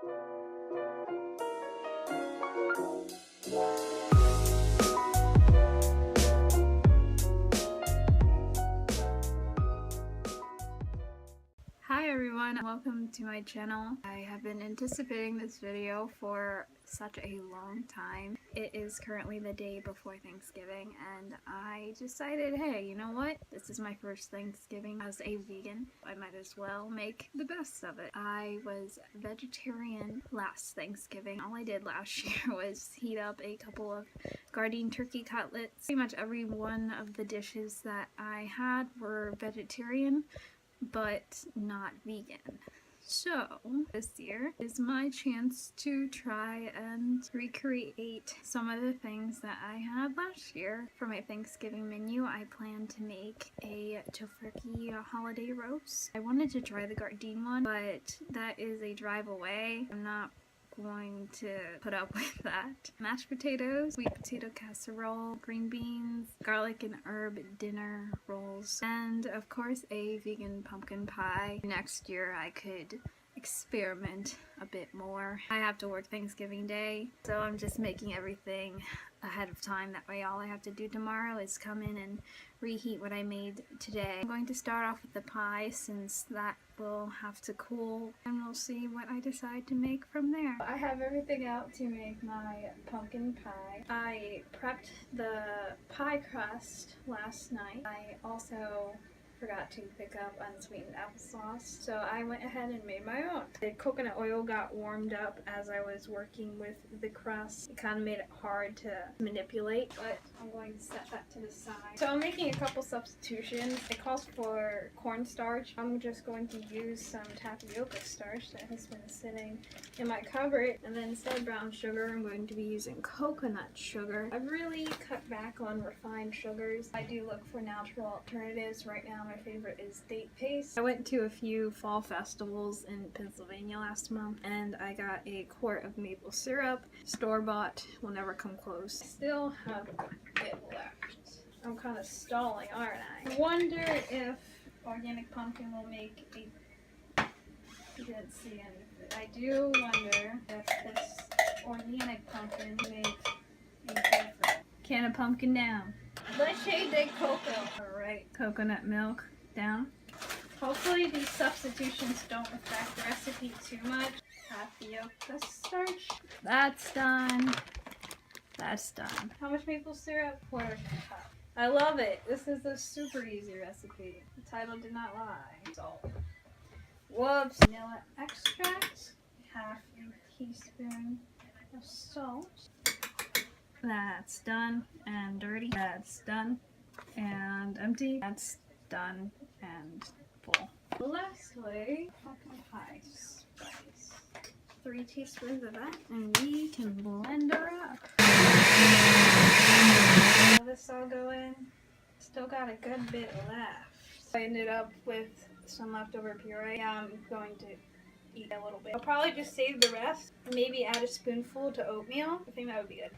Hi everyone, welcome to my channel. I have been anticipating this video for such a long time. It is currently the day before Thanksgiving and I decided, hey, you know what? This is my first Thanksgiving as a vegan. I might as well make the best of it. I was vegetarian last Thanksgiving. All I did last year was heat up a couple of Gardein turkey cutlets. Pretty much every one of the dishes that I had were vegetarian, but not vegan. So this year is my chance to try and recreate some of the things that I had last year. For my Thanksgiving menu, I plan to make a tofurkey holiday roast. I wanted to try the Gardein one, but that is a drive away. I'm not going to put up with that. Mashed potatoes, sweet potato casserole, green beans, garlic and herb dinner rolls, and of course a vegan pumpkin pie. Next year I could experiment a bit more. I have to work Thanksgiving Day, so I'm just making everything ahead of time. That way all I have to do tomorrow is come in and reheat what I made today. I'm going to start off with the pie since that will have to cool, and we'll see what I decide to make from there. I have everything out to make my pumpkin pie. I prepped the pie crust last night. I also forgot to pick up unsweetened applesauce, so I went ahead and made my own. The coconut oil got warmed up as I was working with the crust. It kind of made it hard to manipulate, but I'm going to set that to the side. So I'm making a couple substitutions. It calls for cornstarch. I'm just going to use some tapioca starch that has been sitting in my cupboard, and then instead of brown sugar, I'm going to be using coconut sugar. I've really cut back on refined sugars. I do look for natural alternatives. Right now my favorite is date paste. I went to a few fall festivals in Pennsylvania last month and I got a quart of maple syrup. Store-bought will never come close. I still have a bit left. I'm kind of stalling, aren't I? I wonder if organic pumpkin will make a... You didn't see anything. I do wonder if this organic pumpkin will make a difference. Can of pumpkin down. Leche de coco. Alright, coconut milk down. Hopefully these substitutions don't affect the recipe too much. Tapioca starch. That's done. That's done. How much maple syrup? Quarter cup. I love it. This is a super easy recipe. The title did not lie. Salt. Whoops. Vanilla extract. Half a teaspoon of salt. That's done and dirty. That's done and empty. That's done and full. Lastly, pumpkin pie spice. 3 teaspoons of that, and we can blend her up. This all go in. Still got a good bit left. I ended up with some leftover puree. I'm going to eat a little bit. I'll probably just save the rest. Maybe add a spoonful to oatmeal. I think that would be good.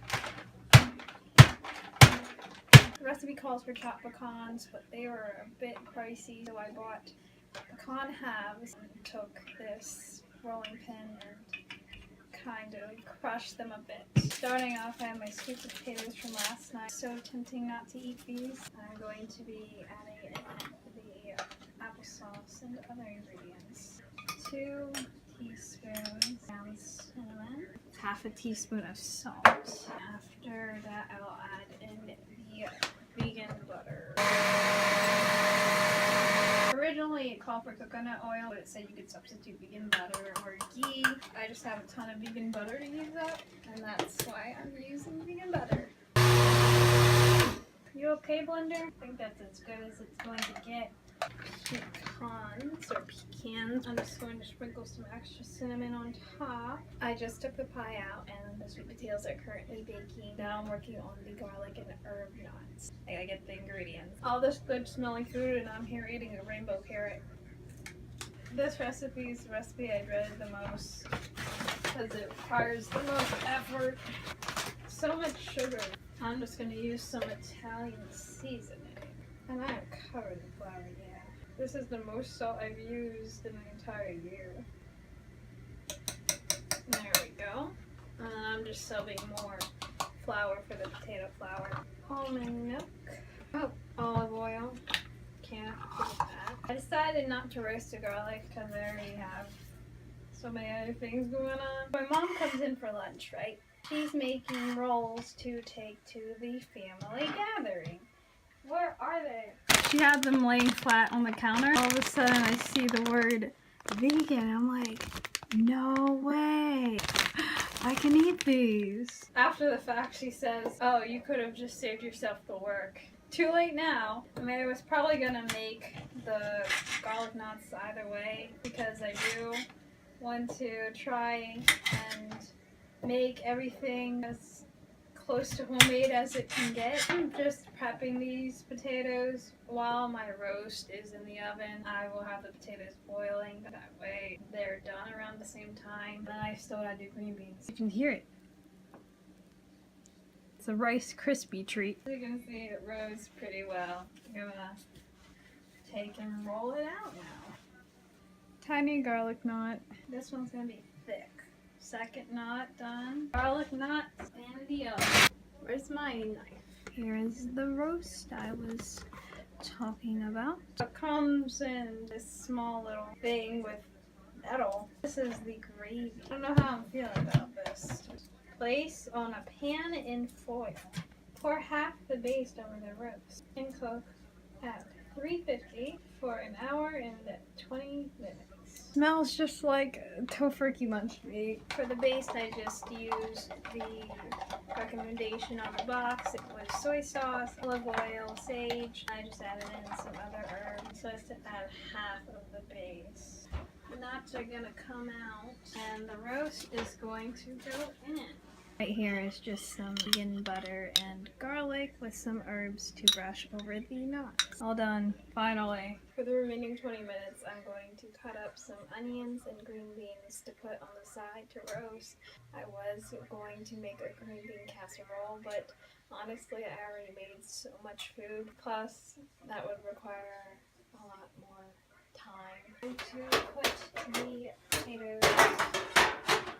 The recipe calls for chopped pecans, but they were a bit pricey, so I bought pecan halves and took this rolling pin and kind of crushed them a bit. Starting off, I have my sweet potatoes from last night. So tempting not to eat these. I'm going to be adding in the applesauce and other ingredients. 2 teaspoons ground cinnamon, half a teaspoon of salt. After that, I will add in the vegan butter. Originally it called for coconut oil, but it said you could substitute vegan butter or ghee. I just have a ton of vegan butter to use up, and that's why I'm using vegan butter. You okay, blender? I think that's as good as it's going to get. Pecans or pecans. I'm just going to sprinkle some extra cinnamon on top. I just took the pie out and the sweet potatoes are currently baking. Now I'm working on the garlic and herb knots. I gotta get the ingredients. All this good smelling food, and I'm here eating a rainbow carrot. This recipe is the recipe I dreaded the most because it requires the most effort. So much sugar. I'm just going to use some Italian seasoning. And I am covered in flour, yeah. This is the most salt I've used in the entire year. just subbing more flour for the potato flour. Almond milk. Oh, olive oil. Can't forget that. I decided not to roast the garlic because I already have so many other things going on. My mom comes in for lunch, right? She's making rolls to take to the family gathering. Where are they? She had them laying flat on the counter. All of a sudden I see the word vegan. I'm like, no way. I can eat these. After the fact, she says, oh, you could have just saved yourself the work. Too late now. I mean, I was probably gonna make the garlic knots either way because I do want to try and make everything as close to homemade as it can get. I'm just prepping these potatoes while my roast is in the oven. I will have the potatoes boiling. That way they're done around the same time. Then I still gotta do green beans. You can hear it. It's a Rice Krispie treat. As you can see, it rose pretty well. I'm gonna take and roll it out now. Tiny garlic knot. This one's gonna be thick. Second knot done. Garlic knot and the other. Where's my knife? Here is the roast I was talking about. It comes in this small little thing with metal. This is the gravy. I don't know how I'm feeling about this. Place on a pan in foil. Pour half the base over the roast and cook at 350 for an hour and 20 minutes. Smells just like tofurkey lunch meat. For the base, I just used the recommendation on the box. It was soy sauce, olive oil, sage. I just added in some other herbs. So I just add half of the base. The nuts are gonna come out and the roast is going to go in. Right here is just some vegan butter and garlic with some herbs to brush over the knots. All done, finally. For the remaining 20 minutes, I'm going to cut up some onions and green beans to put on the side to roast. I was going to make a green bean casserole, but honestly, I already made so much food. Plus, that would require a lot more time. I'm going to put the potatoes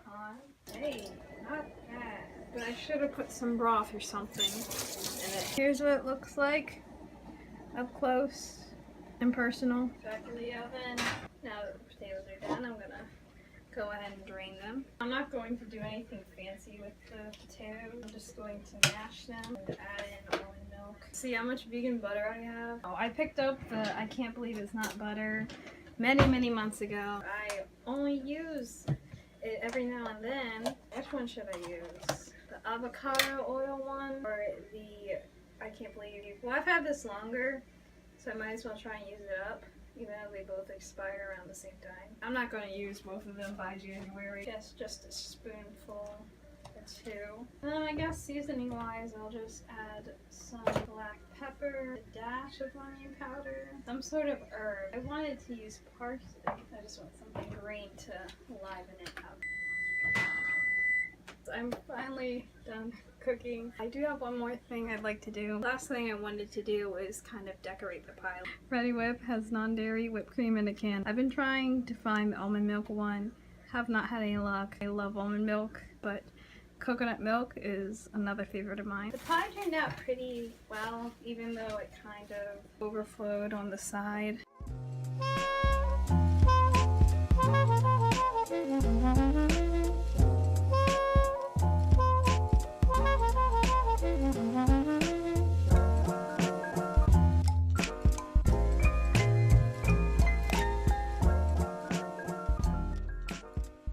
on. Hey, not bad. But I should have put some broth or something in it. Here's what it looks like up close and personal. Back in the oven. Now that the potatoes are done, I'm gonna go ahead and drain them. I'm not going to do anything fancy with the potatoes. I'm just going to mash them and add in almond milk. See how much vegan butter I have? Oh, I picked up the I can't believe it's not butter many months ago. I only use it every now and then. Which one should I use? The avocado oil one or the I can't believe you. Well, I've had this longer, so I might as well try and use it up, even though they both expire around the same time. I'm not going to use both of them by January. Yes, just a spoonful or two. And then I guess seasoning wise, I'll just add some black pepper, a dash of onion powder, some sort of herb. I wanted to use parsley. I just want something green to liven it up. I'm finally done cooking. I do have one more thing I'd like to do. Last thing I wanted to do was kind of decorate the pile. Ready Whip has non-dairy whipped cream in a can. I've been trying to find the almond milk one. Have not had any luck. I love almond milk, but coconut milk is another favorite of mine. The pie turned out pretty well, even though it kind of overflowed on the side.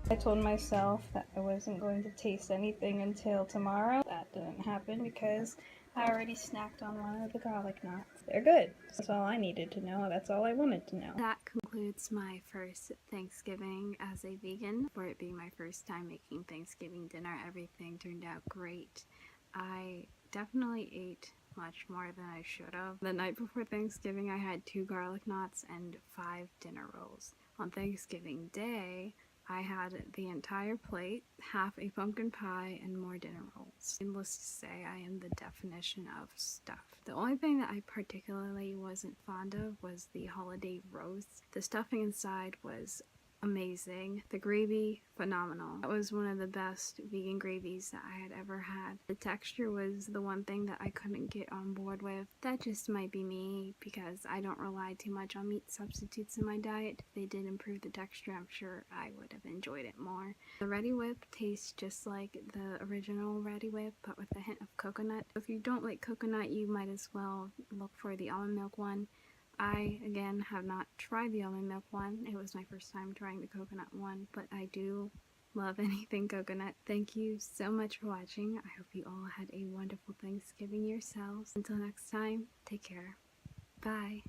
I told myself that I wasn't going to taste anything until tomorrow. That didn't happen because I already snacked on one of the garlic knots. They're good. That's all I needed to know. That's all I wanted to know. That concludes my first Thanksgiving as a vegan. For it being my first time making Thanksgiving dinner, everything turned out great. I definitely ate much more than I should have. The night before Thanksgiving, I had 2 garlic knots and 5 dinner rolls. On Thanksgiving Day, I had the entire plate, half a pumpkin pie, and more dinner rolls. Needless to say, I am the definition of stuffed. The only thing that I particularly wasn't fond of was the holiday roast. The stuffing inside was amazing. The gravy, phenomenal. That was one of the best vegan gravies that I had ever had. The texture was the one thing that I couldn't get on board with. That just might be me because I don't rely too much on meat substitutes in my diet. If they did improve the texture, I'm sure I would have enjoyed it more. The Ready Whip tastes just like the original Ready Whip, but with a hint of coconut. If you don't like coconut, you might as well look for the almond milk one. I, again, have not tried the almond milk one. It was my first time trying the coconut one, but I do love anything coconut. Thank you so much for watching. I hope you all had a wonderful Thanksgiving yourselves. Until next time, take care. Bye.